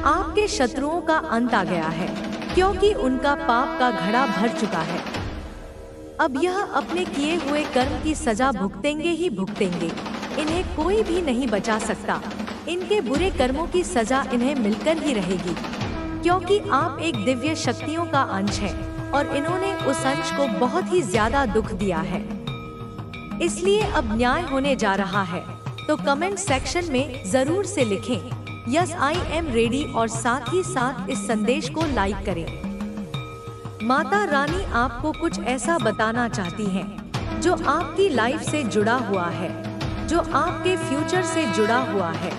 आपके शत्रुओं का अंत आ गया है, क्योंकि उनका पाप का घड़ा भर चुका है। अब यह अपने किए हुए कर्म की सजा भुगतेंगे ही भुगतेंगे। इन्हें कोई भी नहीं बचा सकता। इनके बुरे कर्मों की सजा इन्हें मिलकर ही रहेगी, क्योंकि आप एक दिव्य शक्तियों का अंश हैं और इन्होंने उस अंश को बहुत ही ज्यादा दुख दिया है। इसलिए अब न्याय होने जा रहा है। तो कमेंट सेक्शन में जरूर से लिखें यस आई एम रेडी और साथ ही साथ इस संदेश को लाइक करें। माता रानी आपको कुछ ऐसा बताना चाहती हैं जो आपकी लाइफ से जुड़ा हुआ है, जो आपके फ्यूचर से जुड़ा हुआ है।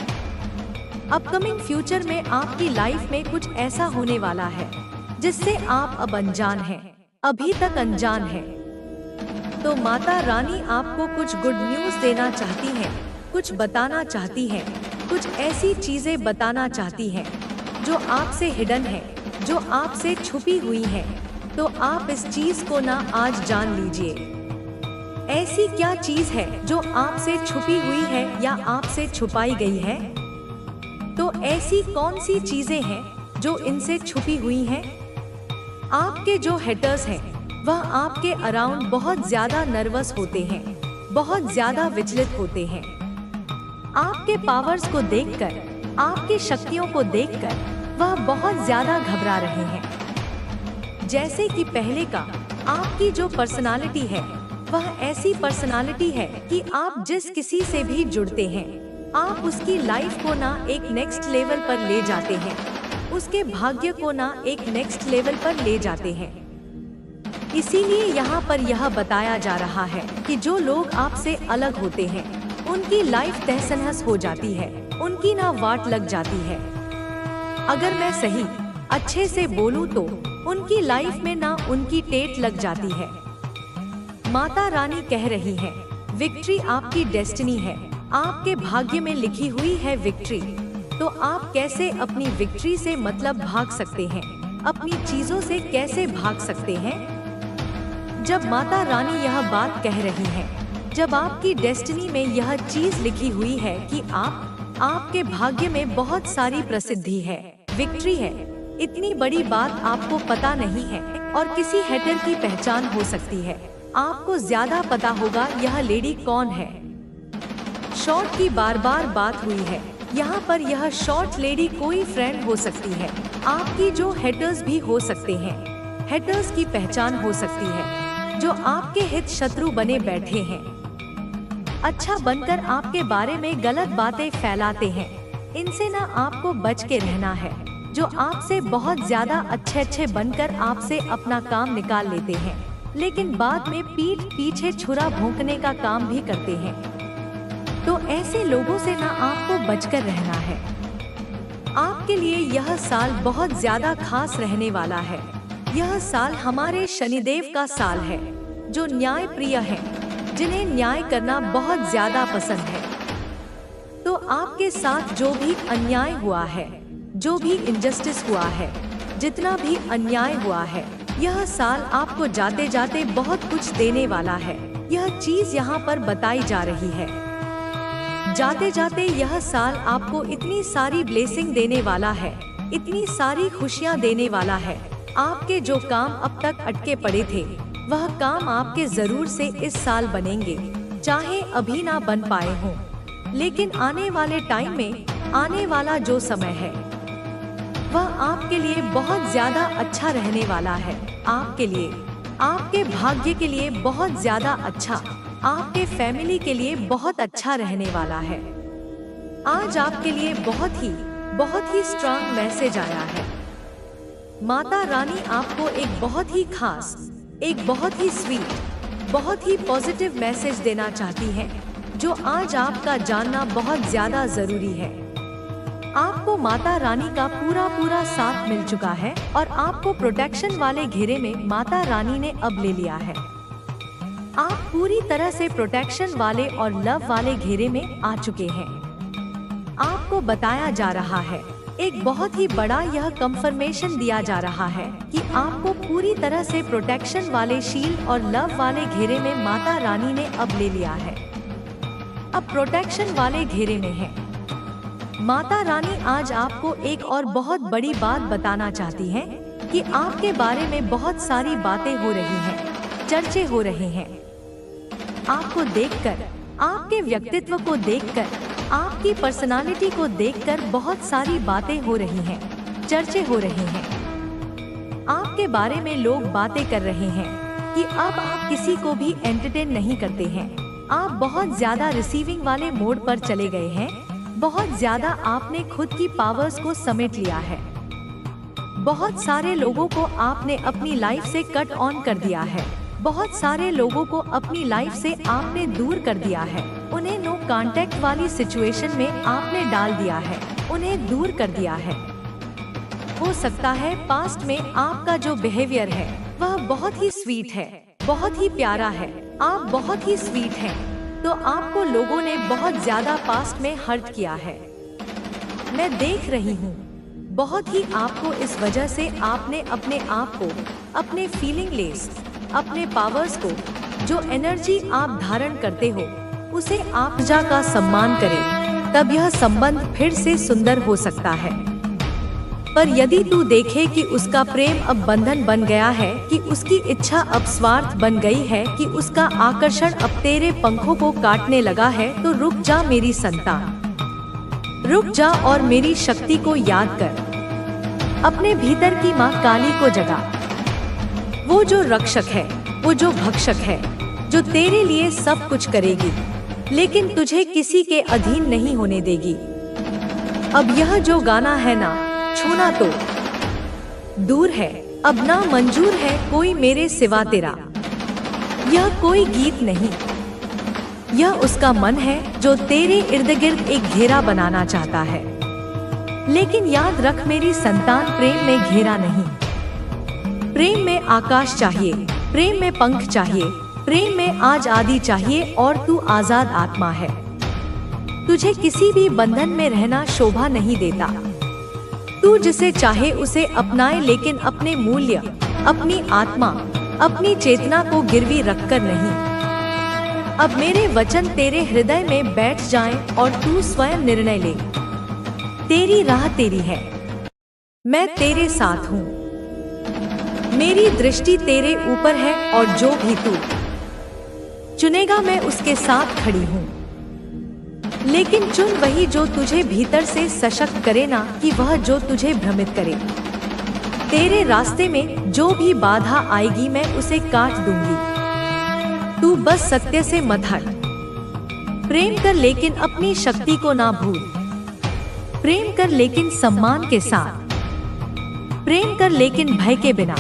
अपकमिंग फ्यूचर में आपकी लाइफ में कुछ ऐसा होने वाला है जिससे आप अब अनजान हैं, अभी तक अनजान हैं। तो माता रानी आपको कुछ गुड न्यूज़ देना चाहती हैं, कुछ बताना चाहती हैं, कुछ ऐसी चीजें बताना चाहती हैं जो आपसे हिडन है, जो आपसे छुपी हुई हैं। तो आप इस चीज को ना आज जान लीजिए। ऐसी क्या चीज है जो आपसे छुपी हुई है या आपसे छुपाई गई है? तो ऐसी कौन सी चीजें हैं जो इनसे छुपी हुई हैं? आपके जो हेटर्स हैं वह आपके अराउंड बहुत ज्यादा नर्वस होते हैं, बहुत ज्यादा विचलित होते हैं। आपके पावर्स को देखकर, आपकी शक्तियों को देखकर वह बहुत ज्यादा घबरा रहे हैं। जैसे कि पहले का आपकी जो पर्सनालिटी है वह ऐसी पर्सनालिटी है कि आप जिस किसी से भी जुड़ते हैं आप उसकी लाइफ को ना एक नेक्स्ट लेवल पर ले जाते हैं, उसके भाग्य को ना एक नेक्स्ट लेवल पर ले जाते हैं। इसीलिए यहाँ पर यह बताया जा रहा है कि जो लोग आपसे अलग होते हैं उनकी लाइफ तहस नहस हो जाती है, उनकी ना वाट लग जाती है। अगर मैं सही अच्छे से बोलूं तो उनकी लाइफ में ना उनकी टेट लग जाती है। माता रानी कह रही हैं, विक्ट्री आपकी डेस्टिनी है, आपके भाग्य में लिखी हुई है विक्ट्री। तो आप कैसे अपनी विक्ट्री से मतलब भाग सकते हैं, अपनी चीजों से कैसे भाग सकते हैं? जब माता रानी यह बात कह रही हैं, जब आपकी डेस्टिनी में यह चीज लिखी हुई है कि आपके भाग्य में बहुत सारी प्रसिद्धि है, विक्ट्री है, इतनी बड़ी बात आपको पता नहीं है और किसी हेटर की पहचान हो सकती है। आपको ज्यादा पता होगा यह लेडी कौन है। शॉर्ट की बार बार बात हुई है, यहाँ पर यह शॉर्ट लेडी कोई फ्रेंड हो सकती है, आपकी जो हेटर्स भी हो सकते हैं, हेटर्स की पहचान हो सकती है जो आपके हित शत्रु बने बैठे हैं, अच्छा बनकर आपके बारे में गलत बातें फैलाते हैं। इनसे ना आपको बच के रहना है, जो आपसे बहुत ज्यादा अच्छे बनकर आपसे अपना काम निकाल लेते हैं, लेकिन बाद में पीठ पीछे छुरा भोंकने का काम भी करते हैं। तो ऐसे लोगों से ना आपको बचकर रहना है। आपके लिए यह साल बहुत ज्यादा खास रहने वाला है। यह साल हमारे शनिदेव का साल है, जो न्याय प्रिय है, जिन्हें न्याय करना बहुत ज्यादा पसंद है। तो आपके साथ जो भी अन्याय हुआ है, जो भी इनजस्टिस हुआ है, जितना भी अन्याय हुआ है, यह साल आपको जाते जाते बहुत कुछ देने वाला है। यह चीज यहाँ पर बताई जा रही है। जाते जाते यह साल आपको इतनी सारी ब्लेसिंग देने वाला है, इतनी सारी खुशियाँ देने वाला है। आपके जो काम अब तक अटके पड़े थे वह काम आपके जरूर से इस साल बनेंगे, चाहे अभी ना बन पाए हों, लेकिन आने वाले टाइम में, आने वाला जो समय है वह आपके लिए बहुत ज्यादा अच्छा रहने वाला है। आपके लिए, आपके भाग्य के लिए बहुत ज्यादा अच्छा, आपके फैमिली के लिए बहुत अच्छा रहने वाला है। आज आपके लिए बहुत ही स्ट्रांग मैसेज आया है। माता रानी आपको एक बहुत ही खास, एक बहुत ही स्वीट, बहुत ही पॉजिटिव मैसेज देना चाहती हैं, जो आज आपका जानना बहुत ज्यादा जरूरी है। आपको माता रानी का पूरा साथ मिल चुका है और आपको प्रोटेक्शन वाले घेरे में माता रानी ने अब ले लिया है। आप पूरी तरह से प्रोटेक्शन वाले और लव वाले घेरे में आ चुके हैं। आपको बताया जा रहा है, एक बहुत ही बड़ा यह कंफर्मेशन दिया जा रहा है कि आपको पूरी तरह से प्रोटेक्शन वाले शील्ड और लव वाले घेरे में माता रानी ने अब ले लिया है। अब प्रोटेक्शन वाले घेरे में है। माता रानी आज आपको एक और बहुत बड़ी बात बताना चाहती हैं कि आपके बारे में बहुत सारी बातें हो रही हैं, चर्चे हो रहे हैं। आपको देखकर, आपके व्यक्तित्व को देखकर, आपकी पर्सनालिटी को देखकर बहुत सारी बातें हो रही हैं, चर्चे हो रहे हैं। आपके बारे में लोग बातें कर रहे हैं कि अब आप किसी को भी एंटरटेन नहीं करते हैं। आप बहुत ज्यादा रिसीविंग वाले मोड पर चले गए हैं। बहुत ज्यादा आपने खुद की पावर्स को समेट लिया है। बहुत सारे लोगों को आपने अपनी लाइफ से कट ऑन कर दिया है। बहुत सारे लोगों को अपनी लाइफ से आपने दूर कर दिया है। उन्हें नो कांटेक्ट वाली सिचुएशन में आपने डाल दिया है, उन्हें दूर कर दिया है। हो सकता है पास्ट में आपका जो बिहेवियर है वह बहुत ही स्वीट है, बहुत ही प्यारा है, आप बहुत ही स्वीट हैं, तो आपको लोगों ने बहुत ज्यादा पास्ट में हर्ट किया है। मैं देख रही हूँ बहुत ही आपको इस वजह से आपने अपने आप को, अपने फीलिंगलेस, अपने पावर्स को, जो एनर्जी आप धारण करते हो उसे आप ऊर्जा का सम्मान करें, तब यह संबंध फिर से सुंदर हो सकता है। पर यदि तू देखे कि उसका प्रेम अब बंधन बन गया है, कि उसकी इच्छा अब स्वार्थ बन गई है, कि उसका आकर्षण अब तेरे पंखों को काटने लगा है, तो रुक जा मेरी संतान, रुक जा और मेरी शक्ति को याद कर। अपने भीतर की माँ काली को जगा। वो जो रक्षक है, वो जो भक्षक है, जो तेरे लिए सब कुछ करेगी लेकिन तुझे किसी के अधीन नहीं होने देगी। अब यह जो गाना है ना, छूना तो दूर है, अब ना मंजूर है कोई मेरे सिवा तेरा। यह कोई गीत नहीं, यह उसका मन है जो तेरे इर्द गिर्द एक घेरा बनाना चाहता है। लेकिन याद रख मेरी संतान, प्रेम में घेरा नहीं, प्रेम में आकाश चाहिए, प्रेम में पंख चाहिए, प्रेम में आजादी चाहिए और तू आजाद आत्मा है। तुझे किसी भी बंधन में रहना शोभा नहीं देता। तू जिसे चाहे उसे अपनाए, लेकिन अपने मूल्य, अपनी आत्मा, अपनी चेतना को गिरवी रखकर नहीं। अब मेरे वचन तेरे हृदय में बैठ जाएं और तू स्वयं निर्णय ले। तेरी राह तेरी है, मैं तेरे साथ हूँ, मेरी दृष्टि तेरे ऊपर है और जो भी तू चुनेगा मैं उसके साथ खड़ी हूँ। लेकिन चुन वही जो तुझे भीतर से सशक्त करे, ना कि वह जो तुझे भ्रमित करे। तेरे रास्ते में जो भी बाधा आएगी मैं उसे काट दूंगी। तू बस सत्य से मत हट। प्रेम कर लेकिन अपनी शक्ति को ना भूल। प्रेम कर लेकिन सम्मान के साथ। प्रेम कर लेकिन भय के बिना।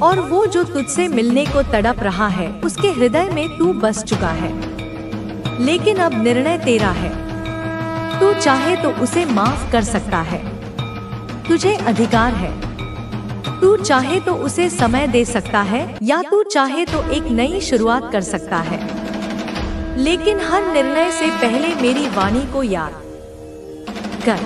और वो जो तुझसे मिलने को तड़प रहा है उसके हृदय में तू बस चुका है, लेकिन अब निर्णय तेरा है। तू चाहे तो उसे माफ कर सकता है, तुझे अधिकार है। तू चाहे तो उसे समय दे सकता है, या तू चाहे तो एक नई शुरुआत कर सकता है। लेकिन हर निर्णय से पहले मेरी वाणी को याद कर,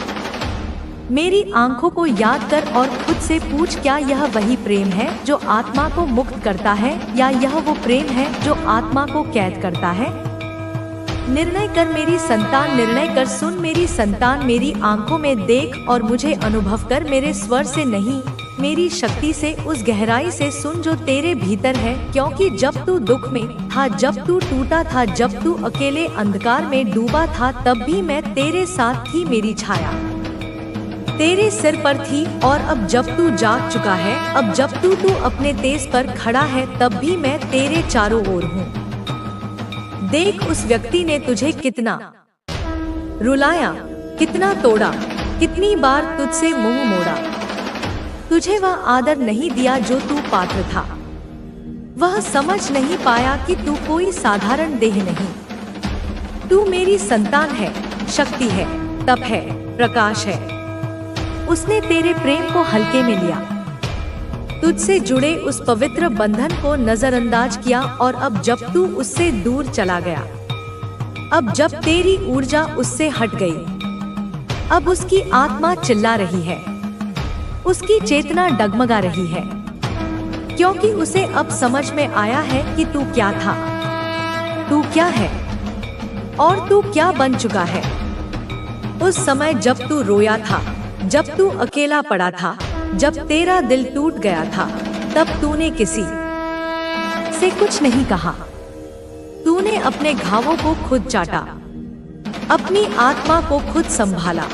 मेरी आंखों को याद कर और खुद से पूछ, क्या यह वही प्रेम है जो आत्मा को मुक्त करता है, या यह वो प्रेम है जो आत्मा को कैद करता है? निर्णय कर मेरी संतान, निर्णय कर। सुन मेरी संतान, मेरी आंखों में देख और मुझे अनुभव कर, मेरे स्वर से नहीं, मेरी शक्ति से, उस गहराई से सुन जो तेरे भीतर है। क्योंकि जब तू दुख में था, जब तू टूटा था, जब तू अकेले अंधकार में डूबा था, तब भी मैं तेरे साथ थी। मेरी छाया तेरे सिर पर थी, और अब जब तू जाग चुका है, अब जब तू अपने तेज पर खड़ा है, तब भी मैं तेरे चारों ओर हूँ। देख उस व्यक्ति ने तुझे कितना रुलाया, कितना तोड़ा, कितनी बार तुझसे मुंह मोड़ा। तुझे वह आदर नहीं दिया जो तू पात्र था। वह समझ नहीं पाया कि तू कोई साधारण देह नहीं। तू मेरी संतान है, शक्ति है, तप है, प्रकाश है। उसने तेरे प्रेम को हल्के में लिया, तुझसे जुड़े उस पवित्र बंधन को नजरअंदाज किया, और अब जब तू उससे दूर चला गया, अब जब तेरी ऊर्जा उससे हट गई, अब उसकी आत्मा चिल्ला रही है, उसकी चेतना डगमगा रही है, क्योंकि उसे अब समझ में आया है कि तू क्या था, तू क्या है और तू क्या बन चुका है। उस समय जब तू रोया था, जब तू अकेला पड़ा था, जब तेरा दिल टूट गया था, तब तूने किसी से कुछ नहीं कहा। तूने अपने घावों को खुद चाटा, अपनी आत्मा को खुद संभाला,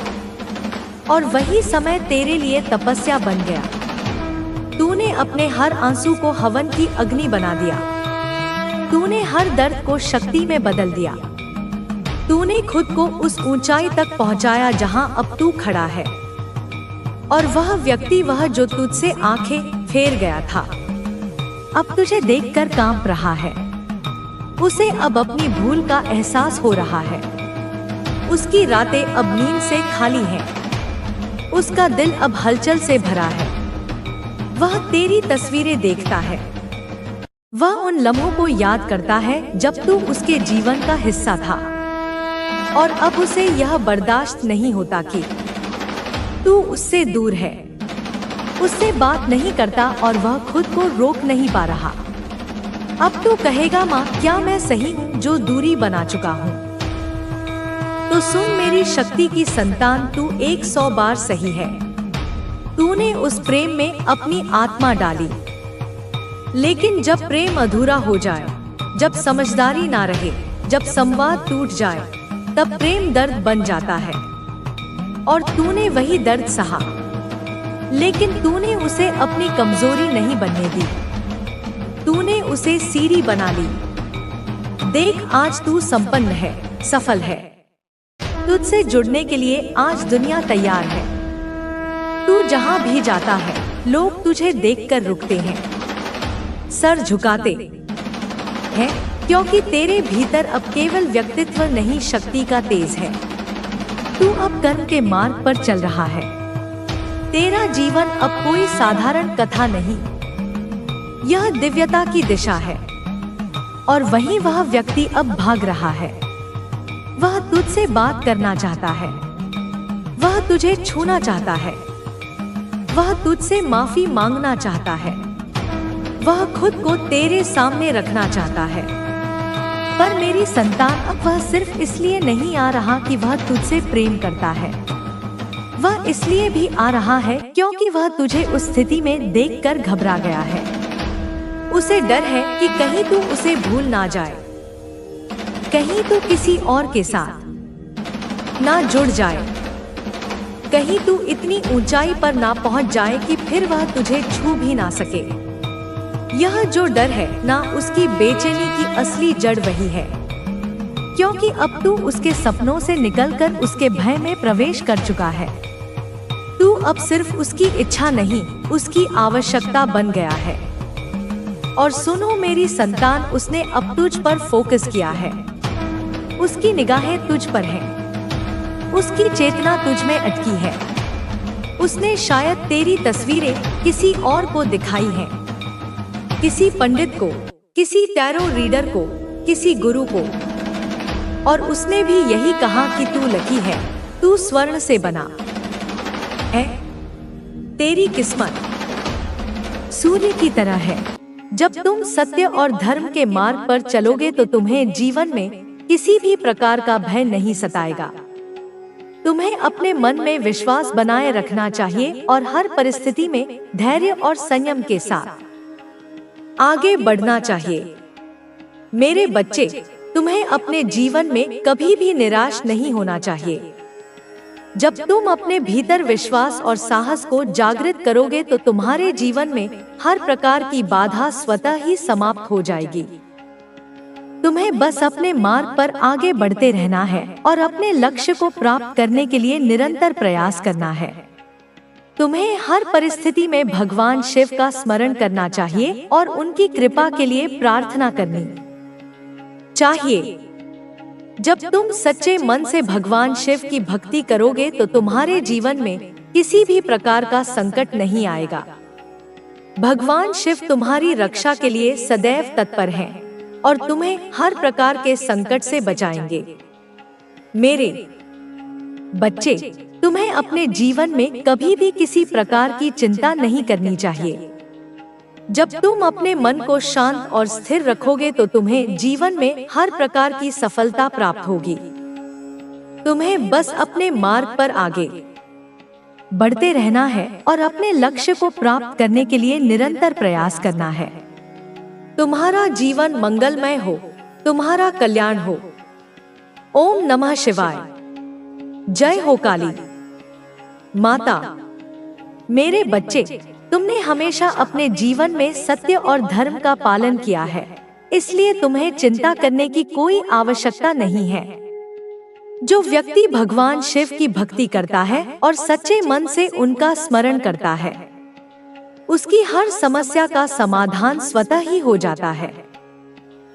और वही समय तेरे लिए तपस्या बन गया। तूने अपने हर आंसू को हवन की अग्नि बना दिया। तूने हर दर्द को शक्ति में बदल दिया। तूने खुद को उस ऊंचाई तक पहुंचाया जहां अब तू खड़ा है। और वह व्यक्ति, वह जो तुझसे आंखें फेर गया था, अब तुझे देखकर कांप रहा है। उसे अब अपनी भूल का एहसास हो रहा है। उसकी रातें अब नींद से खाली हैं। उसका दिल अब हलचल से भरा है। वह तेरी तस्वीरें देखता है। वह उन लम्हों को याद करता है जब तू उसके जीवन का हिस्सा था। और अब उसे यह बर्दाश्त नहीं होता कि तू उससे दूर है, उससे बात नहीं करता और वह खुद को रोक नहीं पा रहा। अब तू कहेगा, माँ क्या मैं सही हूँ जो दूरी बना चुका हूँ? तो सुन मेरी शक्ति की संतान, तू 100 बार सही है। तूने उस प्रेम में अपनी आत्मा डाली, लेकिन जब प्रेम अधूरा हो जाए, जब समझदारी ना रहे, जब संवाद टूट जाए, तब प्रेम दर्द बन जाता है। और तूने वही दर्द सहा, लेकिन तूने उसे अपनी कमजोरी नहीं बनने दी। तूने उसे सीढ़ी बना ली। देख, आज तू संपन्न है, सफल है। तुझसे जुड़ने के लिए आज दुनिया तैयार है। तू जहां भी जाता है, लोग तुझे देखकर रुकते हैं, सर झुकाते हैं, क्योंकि तेरे भीतर अब केवल व्यक्तित्व नहीं, शक्ति का तेज है। तू अब कर्म के मार्ग पर चल रहा है। तेरा जीवन अब कोई साधारण कथा नहीं, यह दिव्यता की दिशा है। और वहीं वह व्यक्ति अब भाग रहा है। वह तुझसे बात करना चाहता है। वह तुझे छूना चाहता है। वह तुझसे माफी मांगना चाहता है। वह खुद को तेरे सामने रखना चाहता है। पर मेरी संतान, अब वह सिर्फ इसलिए नहीं आ रहा कि वह तुझसे प्रेम करता है। वह इसलिए भी आ रहा है क्योंकि वह तुझे उस स्थिति में देखकर घबरा गया है। उसे डर है कि कहीं तू उसे भूल ना जाए, कहीं तू किसी और के साथ ना जुड़ जाए, कहीं तू इतनी ऊंचाई पर ना पहुंच जाए कि फिर वह तुझे छू भी ना सके। यह जो डर है ना, उसकी बेचैनी की असली जड़ वही है, क्योंकि अब तू उसके सपनों से निकलकर उसके भय में प्रवेश कर चुका है। तू अब सिर्फ उसकी इच्छा नहीं, उसकी आवश्यकता बन गया है। और सुनो मेरी संतान, उसने अब तुझ पर फोकस किया है। उसकी निगाहें तुझ पर हैं। उसकी चेतना तुझ में अटकी है। उसने शायद तेरी तस्वीरें किसी और को दिखाई हैं, किसी पंडित को, किसी टैरो रीडर को, किसी गुरु को, और उसने भी यही कहा कि तू लकी है, तू स्वर्ण से बना है, तेरी किस्मत सूर्य की तरह है। जब तुम सत्य और धर्म के मार्ग पर चलोगे तो तुम्हें जीवन में किसी भी प्रकार का भय नहीं सताएगा। तुम्हें अपने मन में विश्वास बनाए रखना चाहिए और हर परिस्थिति में धैर्य और संयम के साथ आगे बढ़ना चाहिए। मेरे बच्चे, तुम्हें अपने जीवन में कभी भी निराश नहीं होना चाहिए। जब तुम अपने भीतर विश्वास और साहस को जागृत करोगे तो तुम्हारे जीवन में हर प्रकार की बाधा स्वतः ही समाप्त हो जाएगी। तुम्हें बस अपने मार्ग पर आगे बढ़ते रहना है और अपने लक्ष्य को प्राप्त करने के लिए निरंतर प्रयास करना है। तुम्हें हर परिस्थिति में भगवान शिव का स्मरण करना चाहिए और उनकी कृपा के लिए प्रार्थना करनी चाहिए। जब तुम सच्चे मन से भगवान शिव की भक्ति करोगे तो तुम्हारे जीवन में किसी भी प्रकार का संकट नहीं आएगा। भगवान शिव तुम्हारी रक्षा के लिए सदैव तत्पर हैं और तुम्हें हर प्रकार के संकट से बचाएंगे। मेरे बच्चे, तुम्हें अपने जीवन में कभी भी किसी प्रकार की चिंता नहीं करनी चाहिए। जब तुम अपने मन को शांत और स्थिर रखोगे तो तुम्हें जीवन में हर प्रकार की सफलता प्राप्त होगी। तुम्हें बस अपने मार्ग पर आगे बढ़ते रहना है और अपने लक्ष्य को प्राप्त करने के लिए निरंतर प्रयास करना है। तुम्हारा जीवन मंगलमय हो, तुम्हारा कल्याण हो। ओम नमः शिवाय। जय हो काली माता। मेरे बच्चे, तुमने हमेशा अपने जीवन में सत्य और धर्म का पालन किया है, इसलिए तुम्हें चिंता करने की कोई आवश्यकता नहीं है। जो व्यक्ति भगवान शिव की भक्ति करता है और सच्चे मन से उनका स्मरण करता है, उसकी हर समस्या का समाधान स्वतः ही हो जाता है।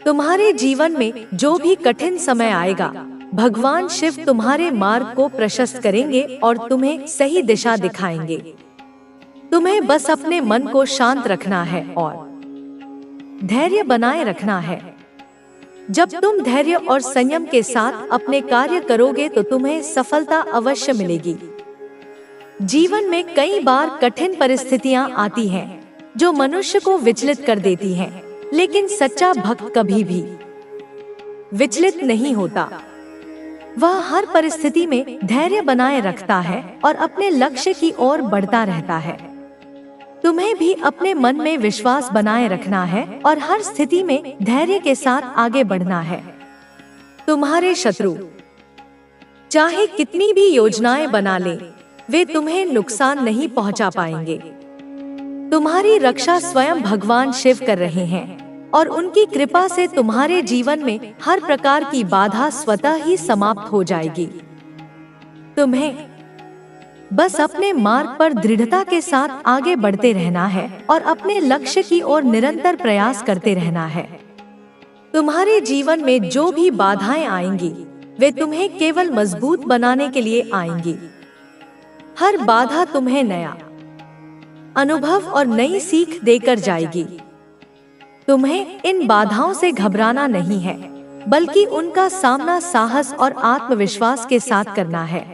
तुम्हारे जीवन में जो भी कठिन समय आएगा, भगवान शिव तुम्हारे मार्ग को प्रशस्त करेंगे और तुम्हें सही दिशा दिखाएंगे। तुम्हें बस अपने मन को शांत रखना है और धैर्य बनाए रखना है। जब तुम धैर्य और संयम के साथ अपने कार्य करोगे तो तुम्हें सफलता अवश्य मिलेगी। जीवन में कई बार कठिन परिस्थितियां आती हैं, जो मनुष्य को विचलित कर देती हैं, लेकिन सच्चा भक्त कभी भी विचलित नहीं होता। वह हर परिस्थिति में धैर्य बनाए रखता है और अपने लक्ष्य की ओर बढ़ता रहता है। तुम्हें भी अपने मन में विश्वास बनाए रखना है और हर स्थिति में धैर्य के साथ आगे बढ़ना है। तुम्हारे शत्रु चाहे कितनी भी योजनाएं बना लें, वे तुम्हें नुकसान नहीं पहुंचा पाएंगे। तुम्हारी रक्षा स्वयं भगवान शिव कर रहे हैं और उनकी कृपा से तुम्हारे जीवन में हर प्रकार की बाधा स्वतः ही समाप्त हो जाएगी। तुम्हें बस अपने मार्ग पर दृढ़ता के साथ आगे बढ़ते रहना है और अपने लक्ष्य की ओर निरंतर प्रयास करते रहना है। तुम्हारे जीवन में जो भी बाधाएं आएंगी, वे तुम्हें केवल मजबूत बनाने के लिए आएंगी। हर बाधा तुम्हें नया अनुभव और नई सीख देकर जाएगी। तुम्हें इन बाधाओं से घबराना नहीं है, बल्कि उनका सामना साहस और आत्मविश्वास के साथ करना है।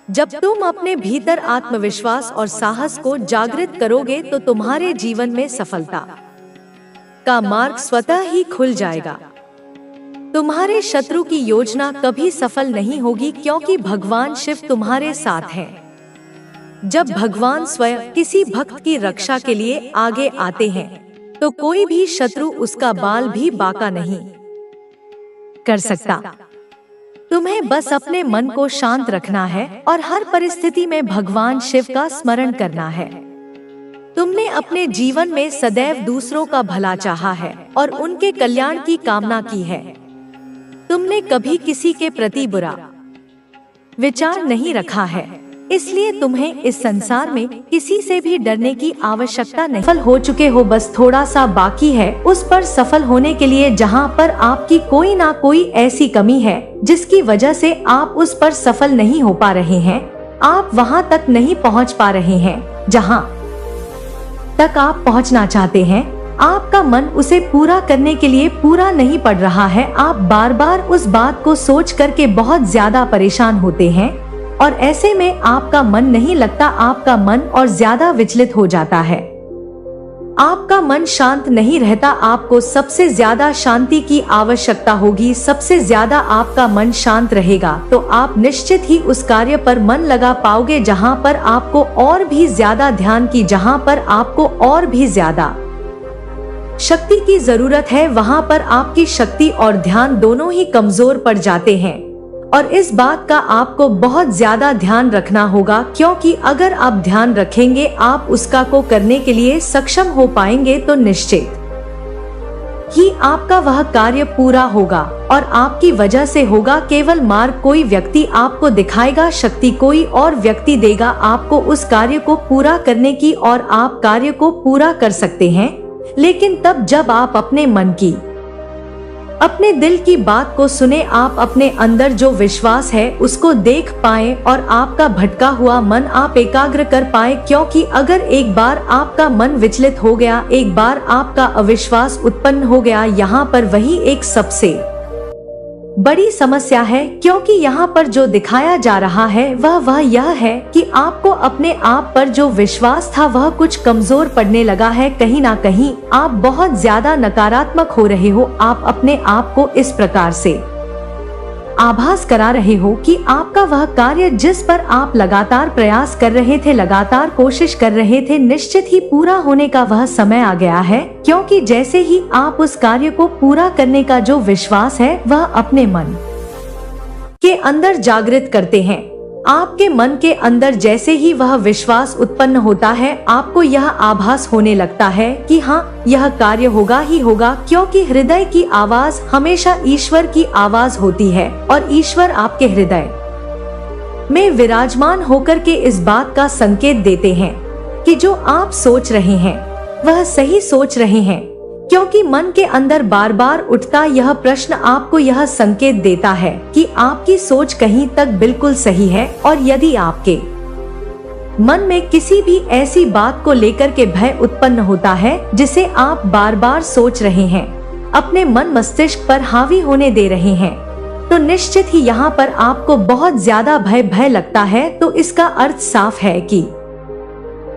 जब तुम अपने भीतर आत्मविश्वास और साहस को जागृत करोगे तो तुम्हारे जीवन में सफलता का मार्ग स्वतः ही खुल जाएगा। तुम्हारे शत्रु की योजना कभी सफल नहीं होगी, क्योंकि भगवान शिव तुम्हारे साथ हैं। जब भगवान स्वयं किसी भक्त की रक्षा के लिए आगे आते हैं, तो कोई भी शत्रु उसका बाल भी बांका नहीं कर सकता। तुम्हें बस अपने मन को शांत रखना है और हर परिस्थिति में भगवान शिव का स्मरण करना है। तुमने अपने जीवन में सदैव दूसरों का भला चाहा है और उनके कल्याण की कामना की है। तुमने कभी किसी के प्रति बुरा विचार नहीं रखा है, इसलिए तुम्हें इस संसार में किसी से भी डरने की आवश्यकता नहीं। सफल हो चुके हो, बस थोड़ा सा बाकी है उस पर सफल होने के लिए। जहां पर आपकी कोई ना कोई ऐसी कमी है जिसकी वजह से आप उस पर सफल नहीं हो पा रहे हैं, आप वहां तक नहीं पहुंच पा रहे हैं जहां तक आप पहुंचना चाहते हैं। आपका मन उसे पूरा करने के लिए पूरा नहीं पड़ रहा है। आप बार बार उस बात को सोच करके बहुत ज्यादा परेशान होते हैं और ऐसे में आपका मन नहीं लगता, आपका मन और ज्यादा विचलित हो जाता है। आपका मन शांत नहीं रहता। आपको सबसे ज्यादा शांति की आवश्यकता होगी। सबसे ज्यादा आपका मन शांत रहेगा तो आप निश्चित ही उस कार्य पर मन लगा पाओगे जहां पर आपको और भी ज्यादा ध्यान की, जहां पर आपको और भी ज्यादा शक्ति की जरूरत है, वहां पर आपकी शक्ति और ध्यान दोनों ही कमजोर पड़ जाते हैं। और इस बात का आपको बहुत ज्यादा ध्यान रखना होगा, क्योंकि अगर आप ध्यान रखेंगे, आप उसका को करने के लिए सक्षम हो पाएंगे तो निश्चित ही आपका वह कार्य पूरा होगा और आपकी वजह से होगा। केवल मार्ग कोई व्यक्ति आपको दिखाएगा, शक्ति कोई और व्यक्ति देगा आपको उस कार्य को पूरा करने की, और आप कार्य को पूरा कर सकते हैं, लेकिन तब जब आप अपने मन की, अपने दिल की बात को सुने, आप अपने अंदर जो विश्वास है उसको देख पाएं और आपका भटका हुआ मन आप एकाग्र कर पाएं। क्योंकि अगर एक बार आपका मन विचलित हो गया, एक बार आपका अविश्वास उत्पन्न हो गया, यहाँ पर वही एक सबसे बड़ी समस्या है। क्योंकि यहाँ पर जो दिखाया जा रहा है वह यह है कि आपको अपने आप पर जो विश्वास था वह कुछ कमजोर पड़ने लगा है। कहीं ना कहीं आप बहुत ज्यादा नकारात्मक हो रहे हो। आप अपने आप को इस प्रकार से आभास करा रहे हो कि आपका वह कार्य जिस पर आप लगातार प्रयास कर रहे थे, लगातार कोशिश कर रहे थे, निश्चित ही पूरा होने का वह समय आ गया है। क्योंकि जैसे ही आप उस कार्य को पूरा करने का जो विश्वास है वह अपने मन के अंदर जागृत करते हैं, आपके मन के अंदर जैसे ही वह विश्वास उत्पन्न होता है, आपको यह आभास होने लगता है कि हाँ, यह कार्य होगा ही होगा। क्योंकि हृदय की आवाज हमेशा ईश्वर की आवाज होती है और ईश्वर आपके हृदय में विराजमान होकर के इस बात का संकेत देते हैं कि जो आप सोच रहे हैं वह सही सोच रहे हैं। क्योंकि मन के अंदर बार बार उठता यह प्रश्न आपको यह संकेत देता है कि आपकी सोच कहीं तक बिल्कुल सही है। और यदि आपके मन में किसी भी ऐसी बात को लेकर के भय उत्पन्न होता है जिसे आप बार बार सोच रहे हैं, अपने मन मस्तिष्क पर हावी होने दे रहे हैं, तो निश्चित ही यहाँ पर आपको बहुत ज्यादा भय लगता है। तो इसका अर्थ साफ है कि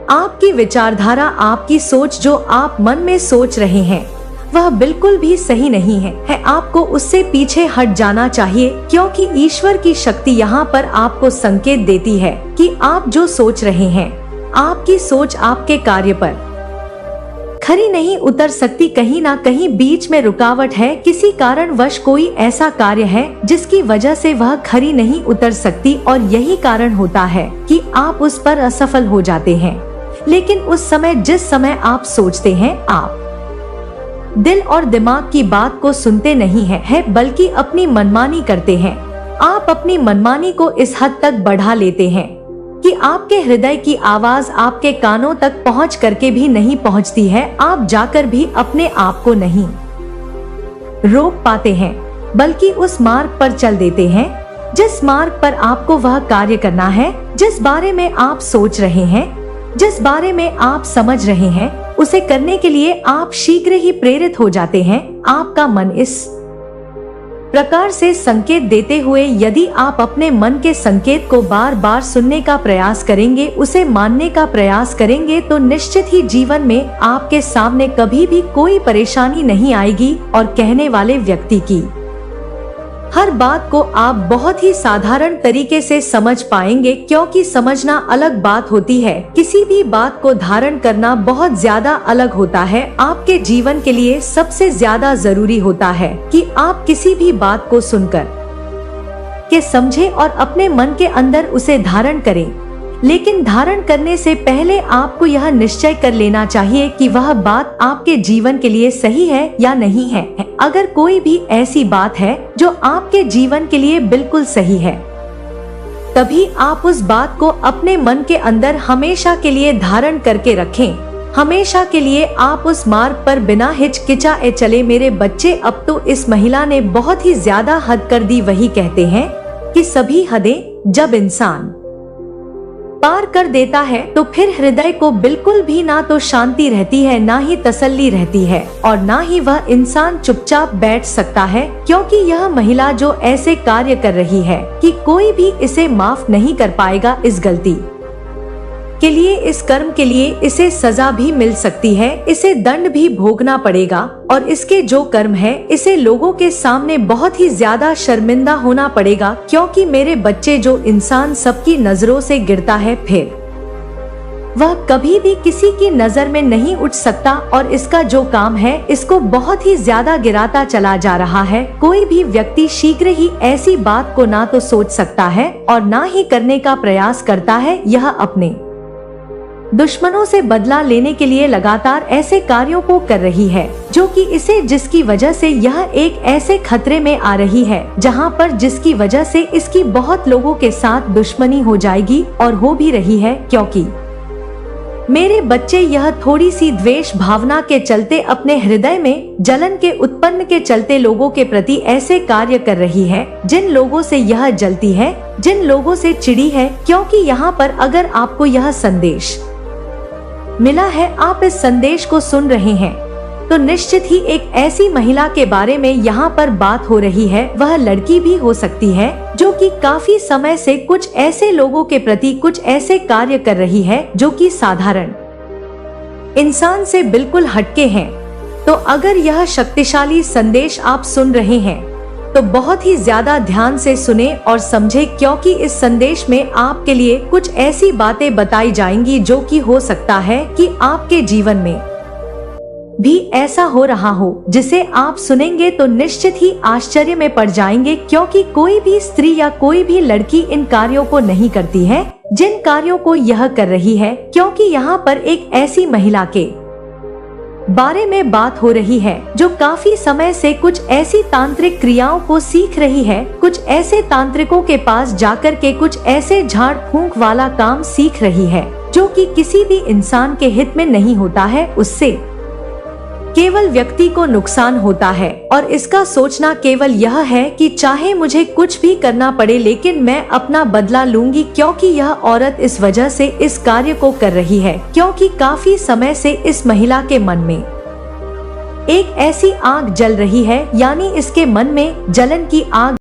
आपकी विचारधारा, आपकी सोच जो आप मन में सोच रहे हैं वह बिल्कुल भी सही नहीं है। आपको उससे पीछे हट जाना चाहिए। क्योंकि ईश्वर की शक्ति यहाँ पर आपको संकेत देती है कि आप जो सोच रहे हैं, आपकी सोच आपके कार्य पर खरी नहीं उतर सकती। कहीं ना कहीं बीच में रुकावट है, किसी कारणवश कोई ऐसा कार्य है जिसकी वजह से वह खरी नहीं उतर सकती और यही कारण होता है कि आप उस पर असफल हो जाते हैं। लेकिन उस समय, जिस समय आप सोचते हैं, आप दिल और दिमाग की बात को सुनते नहीं है, बल्कि अपनी मनमानी करते हैं। आप अपनी मनमानी को इस हद तक बढ़ा लेते हैं कि आपके हृदय की आवाज आपके कानों तक पहुंच करके भी नहीं पहुंचती है। आप जाकर भी अपने आप को नहीं रोक पाते हैं, बल्कि उस मार्ग पर चल देते हैं जिस मार्ग पर आपको वह कार्य करना है, जिस बारे में आप सोच रहे हैं, जिस बारे में आप समझ रहे हैं, उसे करने के लिए आप शीघ्र ही प्रेरित हो जाते हैं। आपका मन इस प्रकार से संकेत देते हुए, यदि आप अपने मन के संकेत को बार बार सुनने का प्रयास करेंगे, उसे मानने का प्रयास करेंगे, तो निश्चित ही जीवन में आपके सामने कभी भी कोई परेशानी नहीं आएगी और कहने वाले व्यक्ति की हर बात को आप बहुत ही साधारण तरीके से समझ पाएंगे। क्योंकि समझना अलग बात होती है, किसी भी बात को धारण करना बहुत ज्यादा अलग होता है। आपके जीवन के लिए सबसे ज्यादा जरूरी होता है कि आप किसी भी बात को सुनकर के समझें और अपने मन के अंदर उसे धारण करें। लेकिन धारण करने से पहले आपको यह निश्चय कर लेना चाहिए कि वह बात आपके जीवन के लिए सही है या नहीं है। अगर कोई भी ऐसी बात है जो आपके जीवन के लिए बिल्कुल सही है, तभी आप उस बात को अपने मन के अंदर हमेशा के लिए धारण करके रखें। हमेशा के लिए आप उस मार्ग पर बिना हिचकिचाए चले। मेरे बच्चे, अब तो इस महिला ने बहुत ही ज्यादा हद कर दी। वही कहते हैं कि सभी हदें जब इंसान पार कर देता है तो फिर हृदय को बिल्कुल भी ना तो शांति रहती है, ना ही तसल्ली रहती है, और ना ही वह इंसान चुपचाप बैठ सकता है। क्योंकि यह महिला जो ऐसे कार्य कर रही है कि कोई भी इसे माफ नहीं कर पाएगा। इस गलती के लिए, इस कर्म के लिए इसे सजा भी मिल सकती है, इसे दंड भी भोगना पड़ेगा, और इसके जो कर्म है इसे लोगों के सामने बहुत ही ज्यादा शर्मिंदा होना पड़ेगा। क्योंकि मेरे बच्चे, जो इंसान सबकी नजरों से गिरता है, फिर वह कभी भी किसी की नजर में नहीं उठ सकता, और इसका जो काम है इसको बहुत ही ज्यादा गिराता चला जा रहा है। कोई भी व्यक्ति शीघ्र ही ऐसी बात को ना तो सोच सकता है और ना ही करने का प्रयास करता है। यह अपने दुश्मनों से बदला लेने के लिए लगातार ऐसे कार्यों को कर रही है जो कि इसे, जिसकी वजह से यह एक ऐसे खतरे में आ रही है जहां पर जिसकी वजह से इसकी बहुत लोगों के साथ दुश्मनी हो जाएगी, और हो भी रही है। क्योंकि मेरे बच्चे, यह थोड़ी सी द्वेष भावना के चलते, अपने हृदय में जलन के उत्पन्न के चलते लोगों के प्रति ऐसे कार्य कर रही है जिन लोगों से यह जलती है, जिन लोगों से चिड़ी है। क्योंकि यहाँ पर अगर आपको यह संदेश मिला है, आप इस संदेश को सुन रहे हैं, तो निश्चित ही एक ऐसी महिला के बारे में यहाँ पर बात हो रही है। वह लड़की भी हो सकती है जो कि काफी समय से कुछ ऐसे लोगों के प्रति कुछ ऐसे कार्य कर रही है जो कि साधारण इंसान से बिल्कुल हटके हैं। तो अगर यह शक्तिशाली संदेश आप सुन रहे हैं, तो बहुत ही ज्यादा ध्यान से सुने और समझे, क्योंकि इस संदेश में आपके लिए कुछ ऐसी बातें बताई जाएंगी जो कि हो सकता है कि आपके जीवन में भी ऐसा हो रहा हो, जिसे आप सुनेंगे तो निश्चित ही आश्चर्य में पड़ जाएंगे, क्योंकि कोई भी स्त्री या कोई भी लड़की इन कार्यों को नहीं करती है जिन कार्यों को यह कर रही है, क्योंकि यहाँ पर एक ऐसी महिला के बारे में बात हो रही है जो काफी समय से कुछ ऐसी तांत्रिक क्रियाओं को सीख रही है, कुछ ऐसे तांत्रिकों के पास जाकर के कुछ ऐसे झाड़ फूंक वाला काम सीख रही है जो कि किसी भी इंसान के हित में नहीं होता है, उससे केवल व्यक्ति को नुकसान होता है। और इसका सोचना केवल यह है कि चाहे मुझे कुछ भी करना पड़े लेकिन मैं अपना बदला लूंगी, क्योंकि यह औरत इस वजह से इस कार्य को कर रही है क्योंकि काफी समय से इस महिला के मन में एक ऐसी आग जल रही है, यानी इसके मन में जलन की आग